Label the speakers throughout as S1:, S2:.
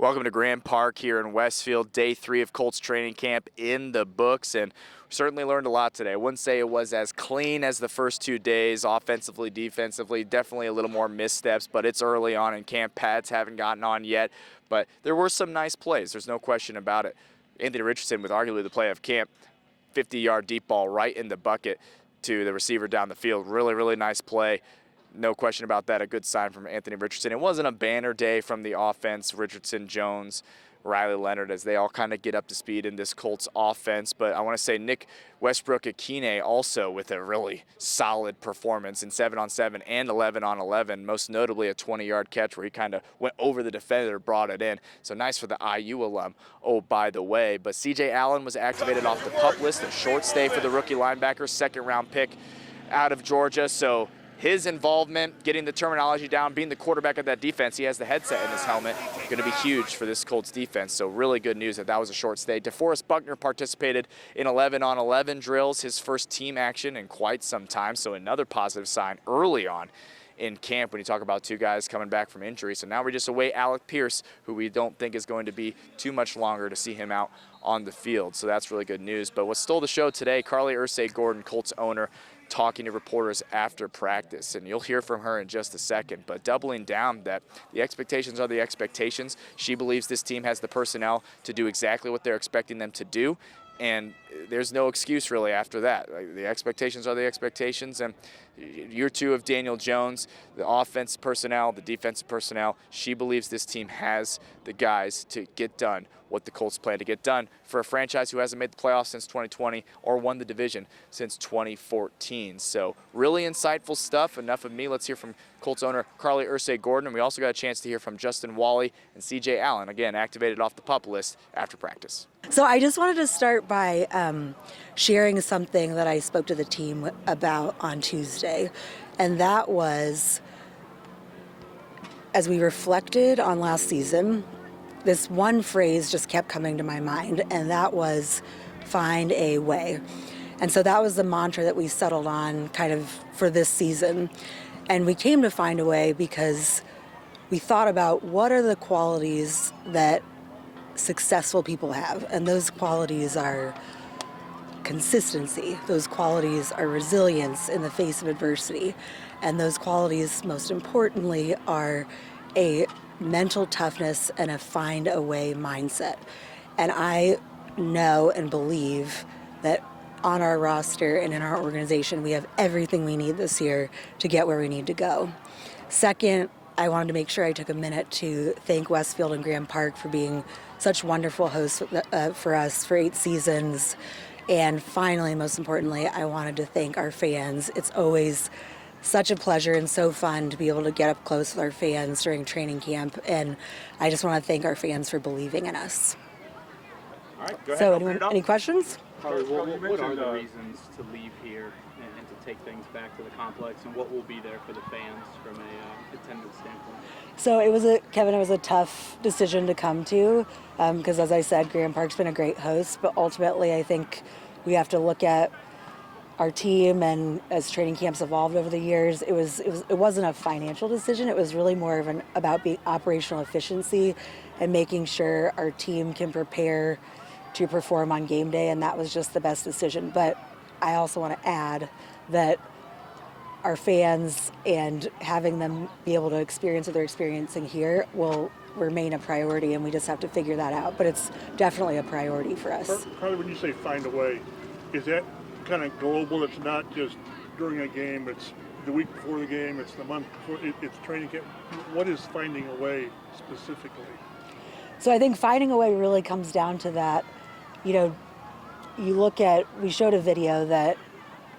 S1: Welcome to Grand Park here in Westfield. Day 3 of Colts Training Camp in the books, and we certainly learned a lot today. I wouldn't say it was as clean as the first 2 days, offensively, defensively, definitely a little more missteps, but it's early on in camp. Pads haven't gotten on yet, but there were some nice plays. There's no question about it. Anthony Richardson with arguably the play of camp, 50-yard deep ball right in the bucket to the receiver down the field. Really, really nice play. No question about that. A good sign from Anthony Richardson. It wasn't a banner day from the offense. Richardson, Jones, Riley Leonard, as they all kind of get up to speed in this Colts offense. But I want to say Nick Westbrook-Akine also with a really solid performance in 7-on-7 and 11-on-11, most notably a 20-yard catch where he kind of went over the defender, brought it in. So nice for the IU alum, oh, by the way. But C.J. Allen was activated off the PUP list, a short stay for the rookie linebacker, second-round pick out of Georgia. So his involvement, getting the terminology down, being the quarterback of that defense, he has the headset in his helmet, going to be huge for this Colts defense. So really good news that was a short stay. DeForest Buckner participated in 11-on-11 drills, his first team action in quite some time. So another positive sign early on in camp when you talk about 2 guys coming back from injury. So now we just await Alec Pierce, who we don't think is going to be too much longer to see him out on the field. So that's really good news. But what stole the show today, Carlie Irsay-Gordon, Colts owner, talking to reporters after practice, and you'll hear from her in just a second, but doubling down that the expectations are the expectations. She believes this team has the personnel to do exactly what they're expecting them to do, and there's no excuse really after that. Like, the expectations are the expectations, and year 2 of Daniel Jones, the offensive personnel, the defensive personnel, she believes this team has the guys to get done what the Colts plan to get done for a franchise who hasn't made the playoffs since 2020 or won the division since 2014. So really insightful stuff. Enough of me. Let's hear from Colts owner Carlie Irsay-Gordon, and we also got a chance to hear from Justin Wally and C.J. Allen, again activated off the PUP list after practice.
S2: So I just wanted to start by sharing something that I spoke to the team about on Tuesday, and that was, as we reflected on last season, this one phrase just kept coming to my mind, and that was find a way. And so that was the mantra that we settled on kind of for this season. And we came to find a way because we thought about what are the qualities that successful people have. And those qualities are consistency. Those qualities are resilience in the face of adversity. And those qualities, most importantly, are a mental toughness and a find a way mindset. And I know and believe that on our roster and in our organization, we have everything we need this year to get where we need to go. Second, I wanted to make sure I took a minute to thank Westfield and Grand Park for being such wonderful hosts for us for 8 seasons. And finally, most importantly, I wanted to thank our fans. It's always such a pleasure and so fun to be able to get up close with our fans during training camp. And I just want to thank our fans for believing in us.
S3: All right, go ahead.
S2: So any questions?
S3: Carlie, what are the reasons to leave here and to take things back to the complex, and what will be there for the fans from a attendance standpoint?
S2: So it was a tough decision to come to because, as I said, Grand Park's been a great host, but ultimately I think we have to look at our team, and as training camps evolved over the years, it wasn't a financial decision. It was really more of about being operational efficiency and making sure our team can prepare to perform on game day, and that was just the best decision. But I also want to add that our fans and having them be able to experience what they're experiencing here will remain a priority, and we just have to figure that out. But it's definitely a priority for us.
S4: Carlie, when you say find a way, is that kind of global? It's not just during a game, it's the week before the game, it's the month before, it's training camp. What is finding a way specifically?
S2: So I think finding a way really comes down to that, we showed a video that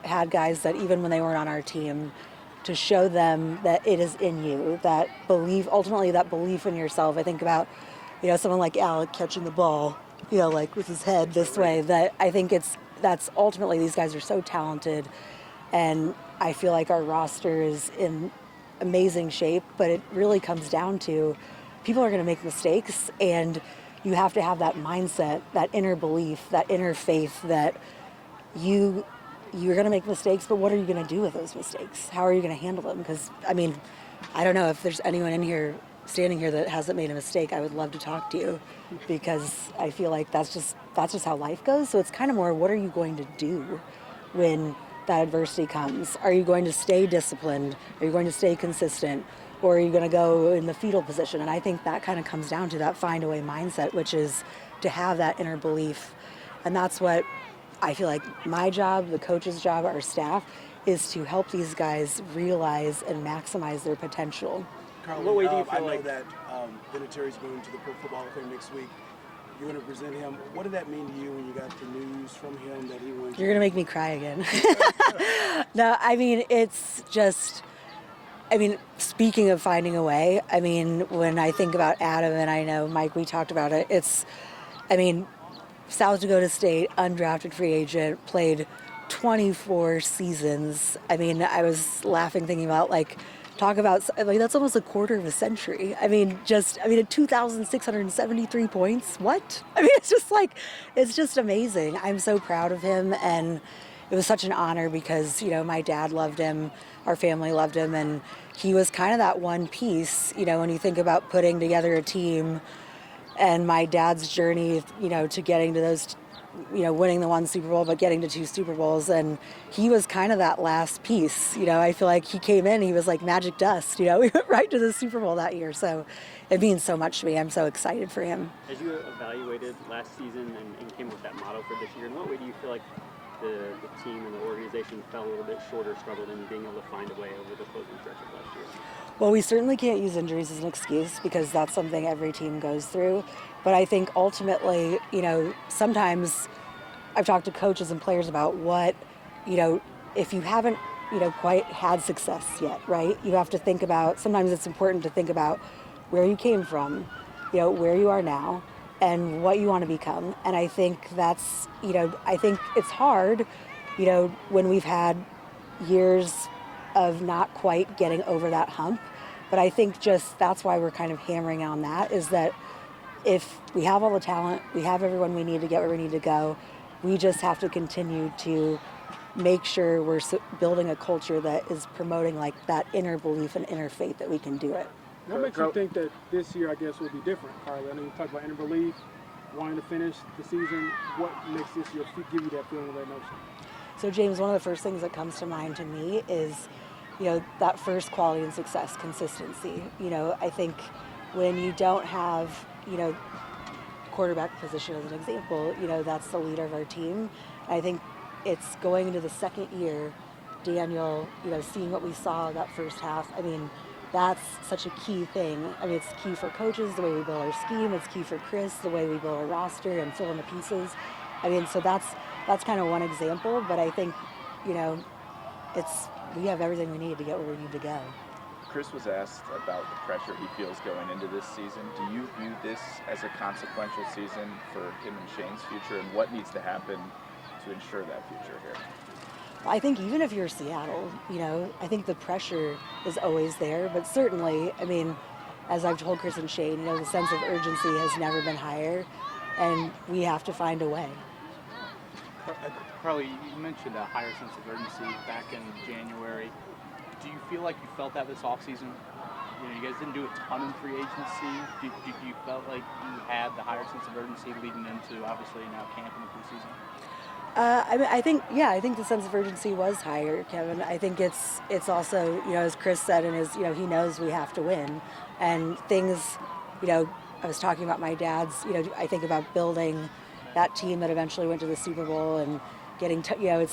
S2: had guys that even when they weren't on our team, to show them that it is in you, that ultimately that belief in yourself. I think about, someone like Alec catching the ball, like with his head this way, that I think that's ultimately, these guys are so talented, and I feel like our roster is in amazing shape, but it really comes down to people are going to make mistakes, and you have to have that mindset, that inner belief, that inner faith that you're going to make mistakes, but what are you going to do with those mistakes? How are you going to handle them? Because, I don't know if there's anyone in here standing here that hasn't made a mistake, I would love to talk to you, because I feel like that's just how life goes. So it's kind of more, what are you going to do when that adversity comes? Are you going to stay disciplined? Are you going to stay consistent? Or are you going to go in the fetal position? And I think that kind of comes down to that find a way mindset, which is to have that inner belief. And that's what I feel like my job, the coach's job, our staff, is to help these guys realize and maximize their potential.
S5: Carlie,
S3: what way do you feel
S5: I know
S3: like
S5: that Vinatieri's going to the Pro Football Hall of Fame next week. You're going to present him. What did that mean to you when you got the news from him that he went?
S2: You're going to make me cry again. No, I mean, it's just, speaking of finding a way, when I think about Adam, and I know, Mike, we talked about it, South Dakota State, undrafted free agent, played 24 seasons. I was laughing thinking about, that's almost a quarter of a century. 2,673 points. What? It's just amazing. I'm so proud of him, and it was such an honor because, my dad loved him, our family loved him, and he was kind of that one piece, when you think about putting together a team, and my dad's journey, to getting to those, winning the one Super Bowl, but getting to 2 Super Bowls. And he was kind of that last piece. I feel like he came in, he was like magic dust. We went right to the Super Bowl that year. So it means so much to me. I'm so excited for him.
S3: As you evaluated last season and came with that motto for this year, in what way do you feel like the team and the organization fell a little bit short or struggled in being able to find a way over the closing stretch of last year?
S2: Well, we certainly can't use injuries as an excuse, because that's something every team goes through. But I think ultimately, sometimes I've talked to coaches and players about what, if you haven't, quite had success yet, right? You have to think about, sometimes it's important to think about where you came from, where you are now, and what you want to become. And I think that's, I think it's hard, when we've had years of not quite getting over that hump. But I think just that's why we're kind of hammering on that, is that if we have all the talent, we have everyone we need to get where we need to go, we just have to continue to make sure we're building a culture that is promoting that inner belief and inner faith that we can do it.
S6: What makes you think that this year, I guess, will be different, Carlie? I know you talked about inner belief, wanting to finish the season. What makes this year give you that feeling, that notion?
S2: So, James, one of the first things that comes to mind to me is, that first quality and success, consistency. I think when you don't have, quarterback position as an example, that's the leader of our team. I think it's going into the second year, Daniel, seeing what we saw that first half. That's such a key thing. It's key for coaches, the way we build our scheme. It's key for Chris, the way we build our roster and fill in the pieces. So that's kind of one example, but I think, we have everything we need to get where we need to go.
S7: Chris was asked about the pressure he feels going into this season. Do you view this as a consequential season for him and Shane's future, and what needs to happen to ensure that future here?
S2: I think even if you're Seattle, I think the pressure is always there, but certainly, as I've told Chris and Shane, the sense of urgency has never been higher, and we have to find a way.
S3: Carlie, you mentioned a higher sense of urgency back in January. Do you feel like you felt that this offseason? You guys didn't do a ton in free agency. Did you felt like you had the higher sense of urgency leading into, obviously, now camp in the preseason?
S2: I think the sense of urgency was higher, Kevin. I think it's also, as Chris said, and he knows we have to win. And things, I was talking about my dad's, I think about building that team that eventually went to the Super Bowl and getting, it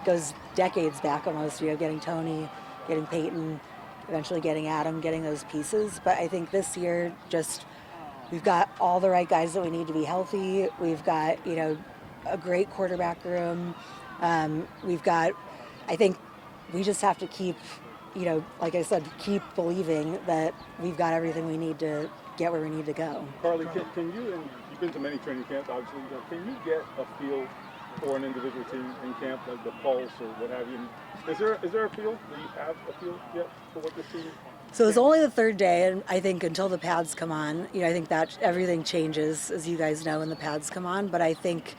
S2: goes decades back almost, getting Tony, getting Peyton, eventually getting Adam, getting those pieces. But I think this year, we've got all the right guys that we need to be healthy. We've got, a great quarterback room. We've got, I think we just have to keep, like I said, keep believing that we've got everything we need to get where we need to go.
S6: Carlie, can you, and you've been to many training camps, obviously, can you get a feel for an individual team in camp, like the pulse or what have you? Is there a feel? Do you have a feel yet for what this team is?
S2: So it's only the third day, and I think until the pads come on, I think that everything changes, as you guys know, when the pads come on. But I think,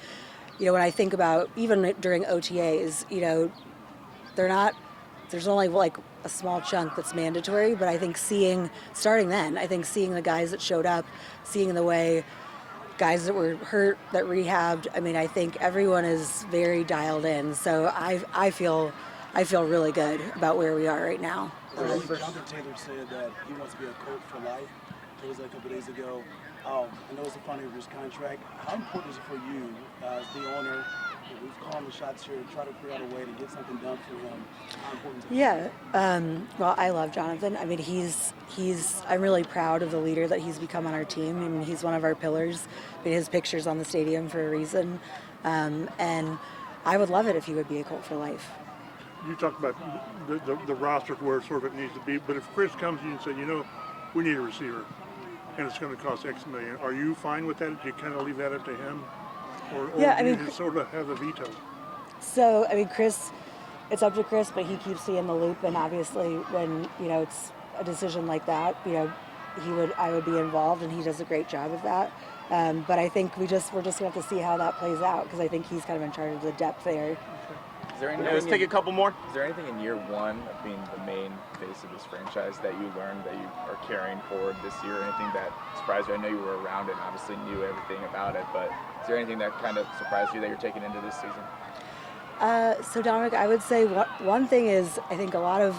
S2: when I think about even during OTAs, they're not there's only like a small chunk that's mandatory, but I think starting the guys that showed up, seeing the way guys that were hurt, that rehabbed, I mean, I think everyone is very dialed in. So I feel really good about where we are right now.
S5: Jonathan Taylor said that he wants to be a Colt for life. It was a couple days ago. I know it's the final of his contract. How important is it for you as the owner? We've called the shots here, try to figure out a way to get something done for him. How important is it?
S2: Yeah. Well, I love Jonathan. I mean, I'm really proud of the leader that he's become on our team. I mean, he's one of our pillars. I mean, his picture's on the stadium for a reason. And I would love it if he would be a Colt for life.
S4: You talked about the roster where sort of it needs to be, but if Chris comes to you and says, we need a receiver, and it's going to cost X million, are you fine with that? Do you kind of leave that up to him? Or
S2: yeah,
S4: do you just sort of have the veto?
S2: So, I mean, Chris, it's up to Chris, but he keeps me in the loop, and obviously when, it's a decision like that, I would be involved, and he does a great job of that. But I think we're just going to have to see how that plays out, because I think he's kind of in charge of the depth there.
S7: Is there anything
S3: Let's take a couple more.
S7: Is there anything in year one of being the main face of this franchise that you learned that you are carrying forward this year? Anything that surprised you? I know you were around it and obviously knew everything about it, but is there anything that kind of surprised you that you're taking into this season?
S2: So Dominic, I would say one thing is I think a lot of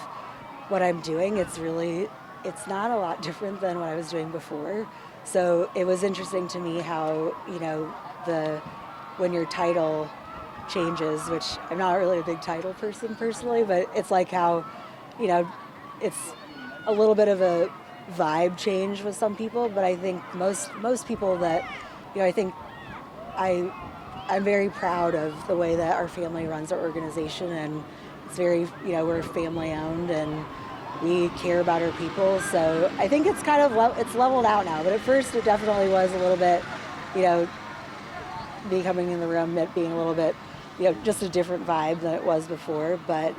S2: what I'm doing, it's not a lot different than what I was doing before. So it was interesting to me how, when your title changes, which I'm not really a big title person personally, but it's like how, it's a little bit of a vibe change with some people, but I think most people that, I think I'm very proud of the way that our family runs our organization, and it's very, we're family owned and we care about our people. So I think it's kind of it's leveled out now, but at first it definitely was a little bit, me coming in the room, it being a little bit, just a different vibe than it was before. But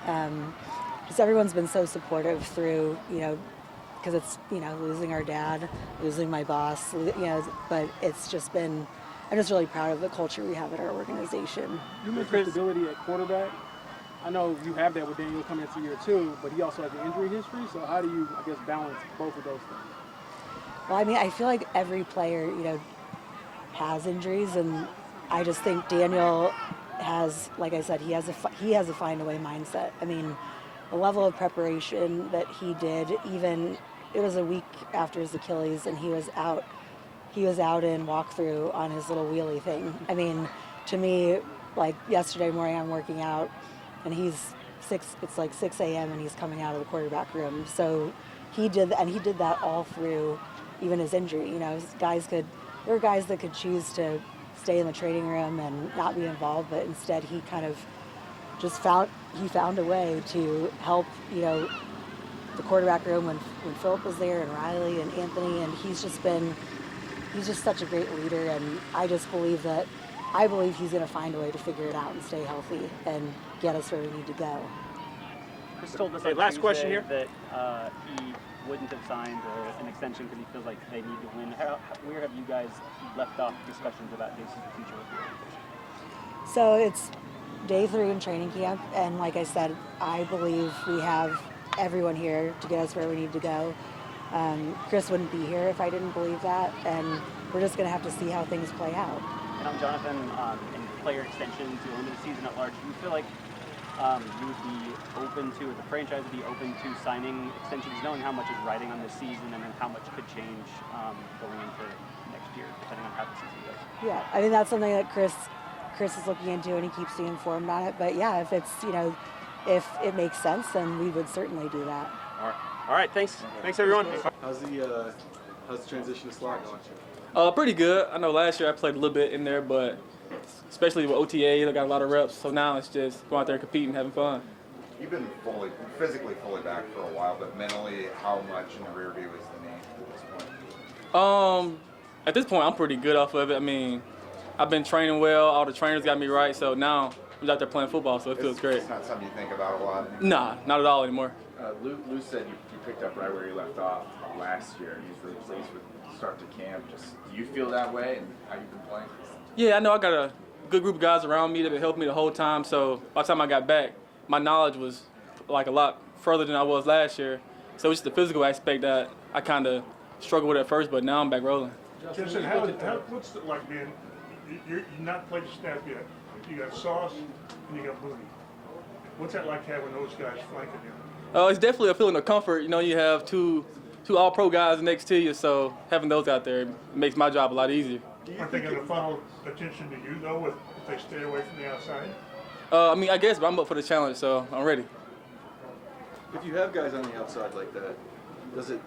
S2: just everyone's been so supportive through, because it's, losing our dad, losing my boss, but it's just been, I'm just really proud of the culture we have at our organization.
S8: You mentioned stability at quarterback. I know you have that with Daniel coming into year 2, but he also has an injury history. So how do you, balance both of those things?
S2: Well, I mean, I feel like every player, has injuries, and I just think Daniel has, like I said, he has a find a way mindset. I mean, the level of preparation that he did, even it was a week after his Achilles, and he was out in walkthrough on his little wheelie thing. I mean, to me, like yesterday morning, I'm working out, and it's like 6 a.m. and he's coming out of the quarterback room. So he did that all through even his injury. There were guys that could choose to stay in the training room and not be involved, but instead he kind of just found a way to help, the quarterback room when Philip was there, and Riley and Anthony, and he's just such a great leader, and I believe he's going to find a way to figure it out and stay healthy and get us where we need to go.
S3: Chris told us on
S9: last question here.
S3: That he wouldn't have signed an extension because he feels like they need to win. Where have you guys left off discussions about Jason's future with the organization?
S2: So it's day 3 in training camp, and like I said, I believe we have everyone here to get us where we need to go. Chris wouldn't be here if I didn't believe that, and we're just going to have to see how things play out.
S3: And on Jonathan, in player extensions, the limited season at large, do you feel like you would be open to, or the franchise would be open to signing extensions, knowing how much is riding on this season and then how much could change going into next year, depending on how the season goes?
S2: Yeah, I mean, that's something that Chris is looking into, and he keeps me informed on it. But yeah, if it makes sense, then we would certainly do that.
S9: All right, thanks. Thanks, everyone.
S10: How's the transition to slot going?
S11: Pretty good. I know last year I played a little bit in there, but especially with OTA, I got a lot of reps. So now it's just going out there and competing and having fun.
S10: You've been physically fully back for a while, but mentally, how much in the rear view is the knee at this point?
S11: At this point, I'm pretty good off of it. I mean, I've been training well. All the trainers got me right. So now I'm out there playing football, so it feels great.
S10: It's not something you think about a lot?
S11: Nah, not at all anymore.
S7: Lou said you picked up right where you left off last year, and he's really pleased with the start to camp. Just, do you feel that way, and how you've been playing?
S11: Yeah, I know I got a good group of guys around me that have helped me the whole time. So by the time I got back, my knowledge was like a lot further than I was last year. So it's just the physical aspect that I kind of struggled with at first, but now I'm back rolling.
S4: Justin, what's it like being, you're not played snap yet. You got Sauce and you got Mooney. What's that like having those guys flanking you?
S11: It's definitely a feeling of comfort. You know, you have two all-pro guys next to you, so having those out there makes my job a lot easier.
S4: Aren't they going to funnel attention to you, though, if they stay away from the outside?
S11: I mean, I guess, but I'm up for the challenge, so I'm ready.
S12: If you have guys on the outside like that, does it,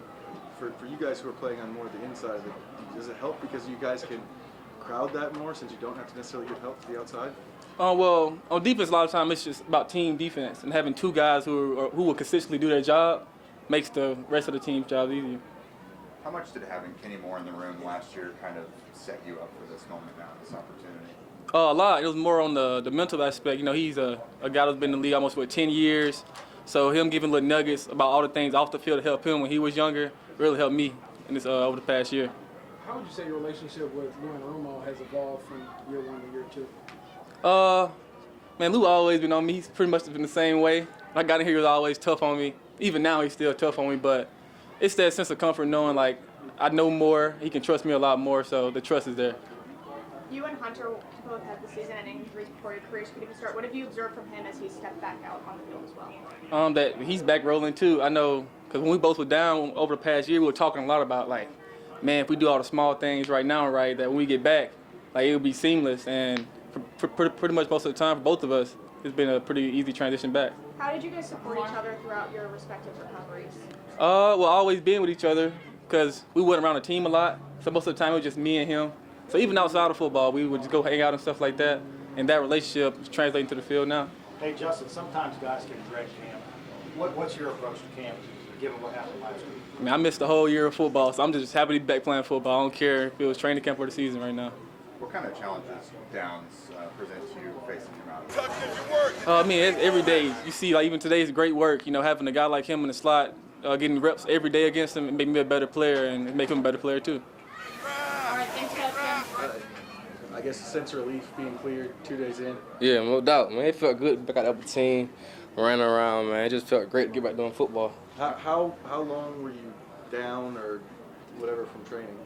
S12: for you guys who are playing on more of the inside, does it help because you guys can crowd that more since you don't have to necessarily give help to the outside?
S11: Well, on defense, a lot of times it's just about team defense, and having two guys who will consistently do their job makes the rest of the team's job easier.
S10: How much did having Kenny Moore in the room last year kind of set you up for this moment now, this opportunity?
S11: A lot. It was more on the mental aspect. You know, he's a guy that's been in the league almost for 10 years. So him giving little nuggets about all the things off the field to help him when he was younger really helped me in this over the past year.
S8: How would you say your relationship with Lou and Romo has evolved from year one to year two?
S11: Man, Lou always been on me. He's pretty much been the same way. When I got in here, he was always tough on me. Even now, he's still tough on me, but it's that sense of comfort knowing, like, I know more, he can trust me a lot more, so the trust is there.
S13: You and Hunter both had the season-ending injuries before your careers could even start. What have you observed from him as he stepped back out on the field as well?
S11: That he's back rolling too. I know, because when we both were down over the past year, we were talking a lot about, like, man, if we do all the small things right now, right, that when we get back, like, it'll be seamless. And for pretty much most of the time for both of us, it's been a pretty easy transition back.
S13: How did you guys support each other throughout your respective recoveries?
S11: Well, always being with each other, because we wasn't around the team a lot. So most of the time it was just me and him. So even outside of football, we would just go hang out and stuff like that. And that relationship is translating to the field now.
S14: Hey, Justin, sometimes guys can dread camp. What's your approach to camp, given what happened last week?
S11: I mean, I missed the whole year of football, so I'm just happy to be back playing football. I don't care if it was training camp or the season right now.
S10: What kind of challenges downs present to you facing him out?
S11: I mean, every day you see, like even today's great work. You know, having a guy like him in the slot, getting reps every day against him, and make me a better player, and make him a better player too.
S13: All right, thanks, Justin.
S12: I guess a sense of relief being cleared 2 days in.
S15: Yeah, no doubt, man. It felt good back out the upper team, running around, man. It just felt great to get back doing football.
S12: How long were you down or whatever from training?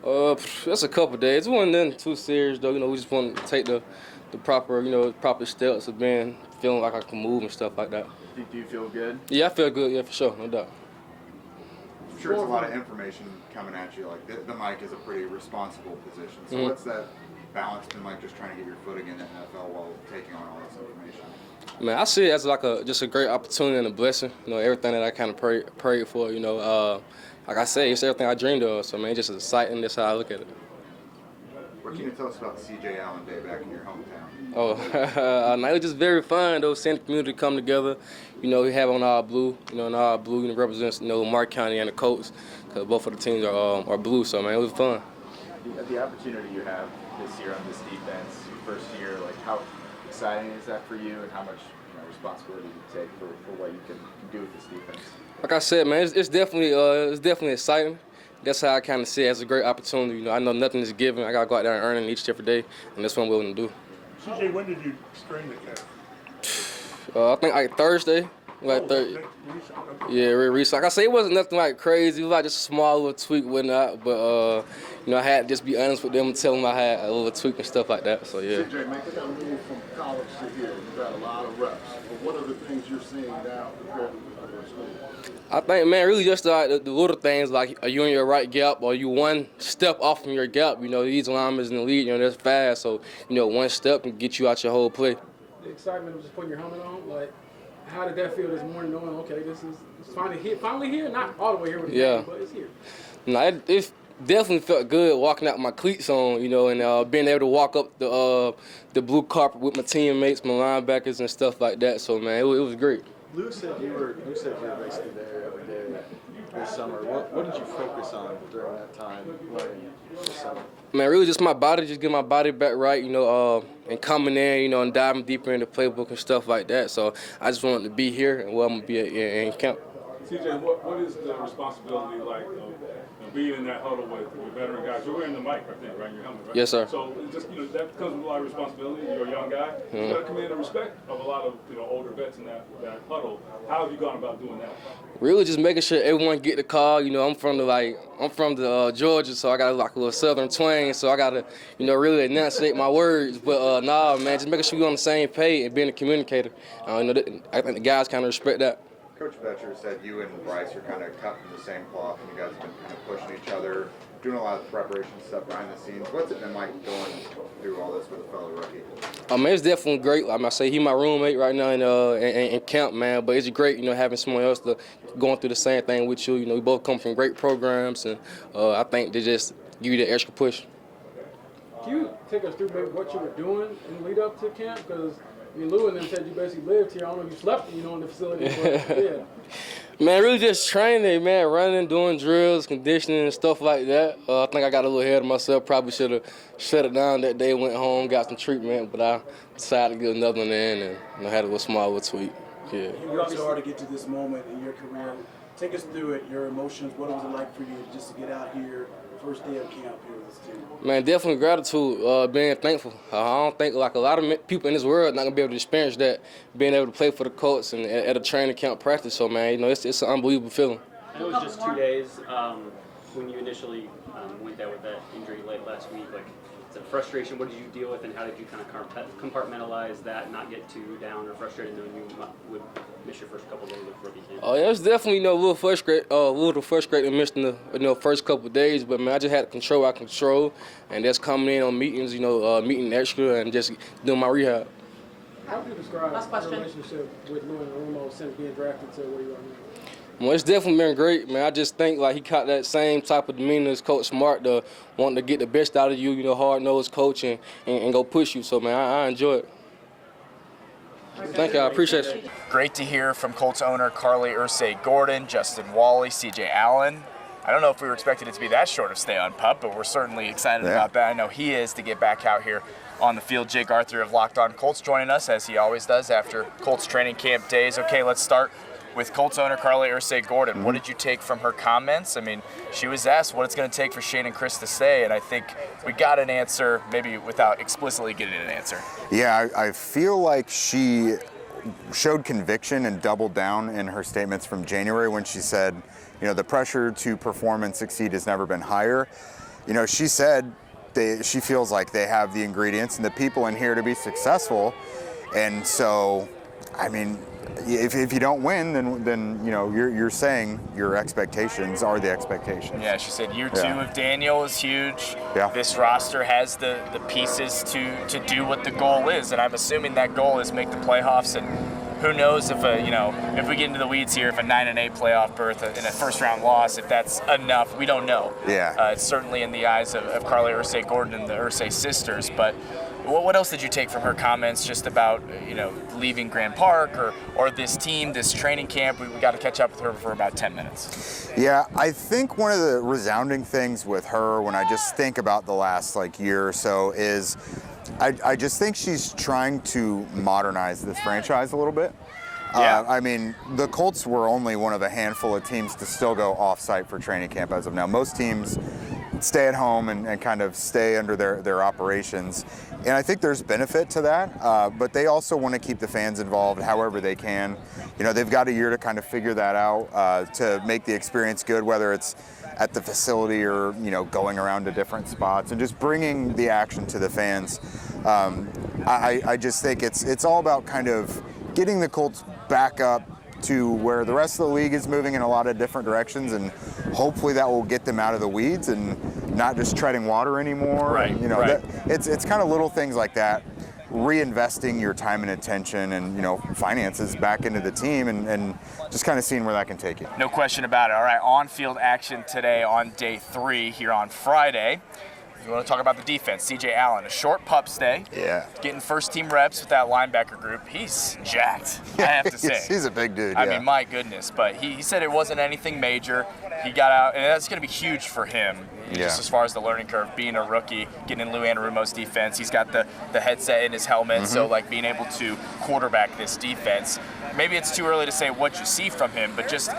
S15: That's a couple days. It wasn't nothing too serious though. You know, we just wanted to take the proper steps of feeling like I can move and stuff like that.
S7: Do you feel good?
S15: Yeah, I feel good. Yeah, for sure, no doubt.
S10: I'm sure it's a lot of information coming at you. Like the mic is a pretty responsible position. So what's that balance been like, just trying to get your footing in the NFL while taking on all this information?
S15: Man, I see it as like just a great opportunity and a blessing. You know, everything that I kind of prayed for. You know, like I say, it's everything I dreamed of. So man, just exciting. That's how I look at it.
S10: What can you tell us about the C.J. Allen Day back in your hometown?
S15: It was just very fun. Seeing the community come together. You know, we have on our blue. You know, and our blue represents Mark County and the Colts, because both of the teams are blue. So man, it was fun.
S7: The opportunity you have this year on this defense, your first year, like how exciting is that for you, and how much responsibility you take for what you can do with this defense?
S15: Like I said, man, it's definitely exciting. That's how I kind of see it as a great opportunity. You know, I know nothing is given. I got to go out there and earn it each every day, and that's what I'm willing to do.
S4: CJ, when did you strain the calf?
S15: I think like Thursday. Yeah, really recent. Like I say, it wasn't nothing like crazy. It was like just a small little tweak, whatnot. But I had to just be honest with them and tell them I had a little tweak and stuff like that. So yeah.
S16: CJ, man, you got to move from college to here. You got a lot of reps. But what are the things you're seeing now compared to school?
S15: I think, man, really just the little things, like are you in your right gap or you one step off from your gap. You know, these linemen in the league, they're fast. So, one step can get you out your whole play.
S8: The excitement of just putting your helmet on, like, how did that feel this morning knowing, okay, this is finally here? Not all the way here with the game, but it's here.
S15: No, it definitely felt good walking out with my cleats on, and being able to walk up the blue carpet with my teammates, my linebackers and stuff like that. So, man, it was great.
S12: Lou said you were basically there every day this summer. What did you focus on during that time learning this summer?
S15: Man, really just my body, just get my body back right, and coming in, and diving deeper into the playbook and stuff like that. So I just wanted to be here and I'm going to be in camp.
S6: CJ, what is the responsibility like of being in that huddle with veteran guys. You're wearing the mic, I think, right? Your helmet, right?
S15: Yes, sir.
S6: So it's just, that comes with a lot of responsibility. You're a young guy. You got to command the respect of a lot of, older vets in that huddle. How have you gone about doing that?
S15: Really just making sure everyone get the call. I'm from the Georgia, so I got like a little southern twang, so I got to, really enunciate my words. But nah, man, just making sure we're on the same page and being a communicator. I think the guys kind of respect that.
S10: Coach Betcher said you and Bryce are kind of cut from the same cloth, and you guys have been kind of pushing each other, doing a lot of preparation stuff behind the scenes. What's it been like going through all this with a fellow rookie?
S15: It's definitely great. I say he's my roommate right now in camp, man. But it's great, having someone else going through the same thing with you. We both come from great programs, and I think they just give you the extra push.
S8: Can you take us through maybe what you were doing in the lead up to camp? Because Lou and them said you basically lived here. I don't know if you slept, in the facility, but yeah.
S15: Man, really just training, man, running, doing drills, conditioning, and stuff like that. I think I got a little ahead of myself. Probably should have shut it down that day, went home, got some treatment, but I decided to get another one in and had a little small little tweak. Yeah.
S5: You worked so hard to get to this moment in your career. Take us through it, your emotions. What was it like for you just to get out here, first day of camp here with this team?
S15: Man, definitely gratitude, being thankful. I don't think like a lot of people in this world not gonna be able to experience that, being able to play for the Colts and at a training camp practice. So man, it's an unbelievable feeling.
S9: And it was just 2 days when you initially went there with that injury late last week. Like, it's a frustration. What did you deal with, and how did you kind of compartmentalize that, and not get too down or frustrated knowing you would miss your first couple of days of rookie camp?
S15: Oh, yeah, it was definitely a little frustrating missing the first couple of days, but man, I just had to control what I control, and that's coming in on meetings, meeting extra, and just doing my rehab.
S8: How would you describe your relationship with Lou and Rumo since being drafted to where you are now?
S15: Well, it's definitely been great, man. I just think he caught that same type of demeanor as Coach Smart, wanting to get the best out of you, hard-nosed coach, and go push you. So, man, I enjoy it. Thank you. I appreciate it.
S1: Great to hear from Colts owner Carlie Irsay-Gordon, Justin Wally, C.J. Allen. I don't know if we were expected it to be that short of stay on PUP, but we're certainly excited about that. I know he is to get back out here on the field. Jake Arthur of Locked On Colts joining us, as he always does after Colts training camp days. Okay, let's start with Colts owner Carlie Irsay-Gordon. What did you take from her comments? I mean, she was asked what it's going to take for Shane and Chris to stay, and I think we got an answer, maybe without explicitly getting an answer.
S10: Yeah, I feel like she showed conviction and doubled down in her statements from January when she said, the pressure to perform and succeed has never been higher. She said she feels like they have the ingredients and the people in here to be successful, and so, I mean, if you don't win, then you're saying your expectations are the expectations.
S1: Yeah, she said year 2 of Daniel is huge.
S10: Yeah.
S1: This roster has the pieces to do what the goal is, and I'm assuming that goal is make the playoffs. And who knows if we get into the weeds here, if a 9-8 playoff berth in a first-round loss, if that's enough, we don't know.
S10: Yeah.
S1: It's certainly in the eyes of Carlie Irsay-Gordon and the Irsay sisters, but. What else did you take from her comments just about, leaving Grand Park or this team, this training camp? We got to catch up with her for about 10 minutes.
S10: Yeah, I think one of the resounding things with her when I just think about the last year or so is I just think she's trying to modernize this franchise a little bit.
S1: Yeah.
S10: I mean, the Colts were only one of a handful of teams to still go off-site for training camp as of now. Most teams stay at home and kind of stay under their operations. And I think there's benefit to that, but they also want to keep the fans involved however they can. They've got a year to kind of figure that out to make the experience good, whether it's at the facility or, going around to different spots and just bringing the action to the fans. I just think it's all about kind of getting the Colts back up to where the rest of the league is moving in a lot of different directions, and hopefully that will get them out of the weeds and not just treading water anymore.
S1: Right.
S10: And, it's kind of little things like that, reinvesting your time and attention and finances back into the team and just kind of seeing where that can take you.
S1: No question about it. All right, on-field action today on day 3 here on Friday. You want to talk about the defense. C.J. Allen, a short pup stay.
S10: Yeah.
S1: Getting first-team reps with that linebacker group. He's jacked, I have to say.
S10: He's a big dude,
S1: I mean, my goodness. But he said it wasn't anything major. He got out, and that's going to be huge for him, just as far as the learning curve, being a rookie, getting in Lou Anarumo's defense. He's got the headset in his helmet, so, being able to quarterback this defense. Maybe it's too early to say what you see from him, but just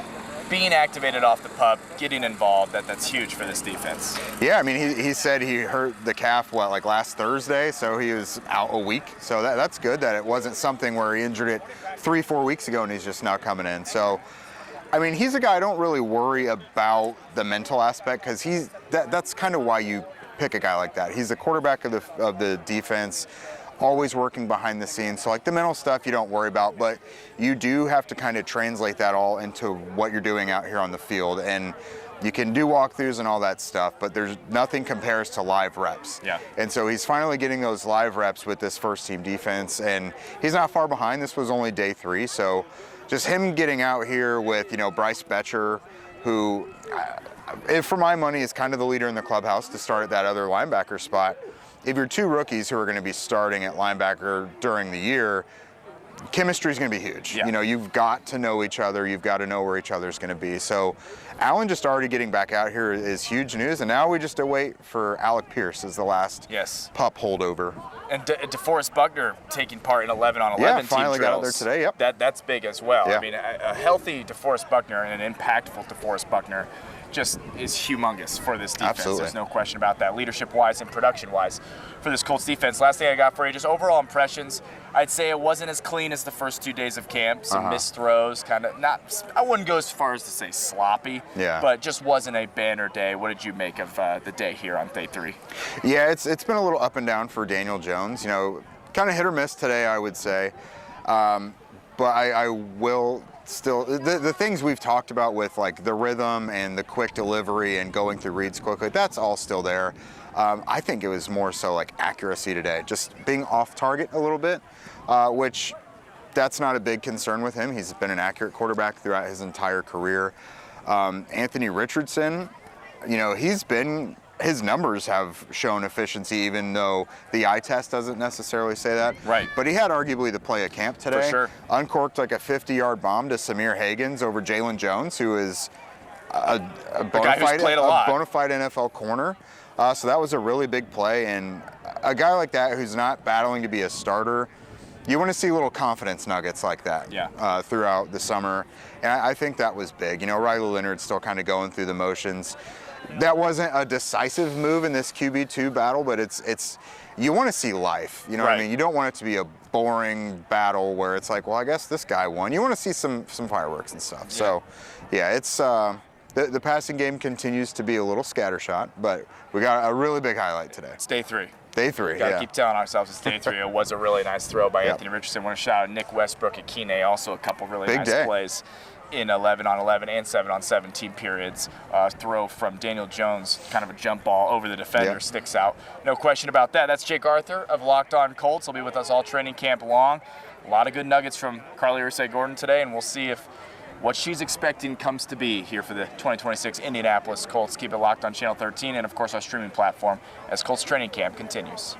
S1: being activated off the pup, getting involved, that's huge for this defense.
S10: Yeah, I mean, he said he hurt the calf, like last Thursday, so he was out a week. So that's good that it wasn't something where he injured it 3-4 weeks ago and he's just now coming in. So, I mean, he's a guy I don't really worry about the mental aspect, because that's kind of why you pick a guy like that. He's the quarterback of the defense, always working behind the scenes. So like the mental stuff you don't worry about, but you do have to kind of translate that all into what you're doing out here on the field. And you can do walkthroughs and all that stuff, but there's nothing compares to live reps.
S1: Yeah.
S10: And so he's finally getting those live reps with this first team defense, and he's not far behind. This was only day 3. So just him getting out here with, Bryce Betcher, who, for my money, is kind of the leader in the clubhouse to start at that other linebacker spot. If you're 2 rookies who are going to be starting at linebacker during the year, chemistry is going to be huge.
S1: Yeah.
S10: You've got to know each other. You've got to know where each other's going to be. So Allen just already getting back out here is huge news. And now we just await for Alec Pierce as the last pup holdover.
S1: And DeForest Buckner taking part in 11-on-11
S10: yeah,
S1: team
S10: finally
S1: drills.
S10: got out there today, yep.
S1: That's big as well.
S10: Yeah.
S1: I mean, a healthy DeForest Buckner and an impactful DeForest Buckner just is humongous for this defense.
S10: Absolutely.
S1: There's no question about that, leadership-wise and production-wise for this Colts defense. Last thing I got for you, just overall impressions. I'd say it wasn't as clean as the first 2 days of camp. Some missed throws, kind of not, I wouldn't go as far as to say sloppy, but just wasn't a banner day. What did you make of the day here on day 3?
S10: Yeah, it's been a little up and down for Daniel Jones. Kind of hit or miss today, I would say. But I will still, the things we've talked about with like the rhythm and the quick delivery and going through reads quickly, that's all still there. I think it was more so like accuracy today, just being off target a little bit, which that's not a big concern with him. He's been an accurate quarterback throughout his entire career. Anthony Richardson, his numbers have shown efficiency, even though the eye test doesn't necessarily say that.
S1: Right.
S10: But he had arguably the play of camp today.
S1: For sure.
S10: Uncorked like a 50-yard bomb to Samir Hagans over Jalen Jones, who is a bona fide NFL corner. So that was a really big play. And a guy like that who's not battling to be a starter, you want to see little confidence nuggets like that throughout the summer. And I think that was big. Riley Leonard's still kind of going through the motions. That wasn't a decisive move in this QB2 battle, but it's you want to see life. What I mean? You don't want it to be a boring battle where it's like, well, I guess this guy won. You want to see some fireworks and stuff. Yeah. So, yeah, it's the passing game continues to be a little scattershot, but we got a really big highlight today.
S1: It's day 3.
S10: Day 3,
S1: Got to keep telling ourselves it's day 3. It was a really nice throw by Anthony Richardson. Want to shout out Nick Westbrook at Keeney, also a couple really nice plays in 11-on-11 and 7-on-7 team periods. Throw from Daniel Jones, kind of a jump ball over the defender, sticks out. No question about that. That's Jake Arthur of Locked On Colts. He'll be with us all training camp long. A lot of good nuggets from Carlie Irsay-Gordon today, and we'll see if what she's expecting comes to be here for the 2026 Indianapolis Colts. Keep it locked on Channel 13 and, of course, our streaming platform as Colts Training Camp continues.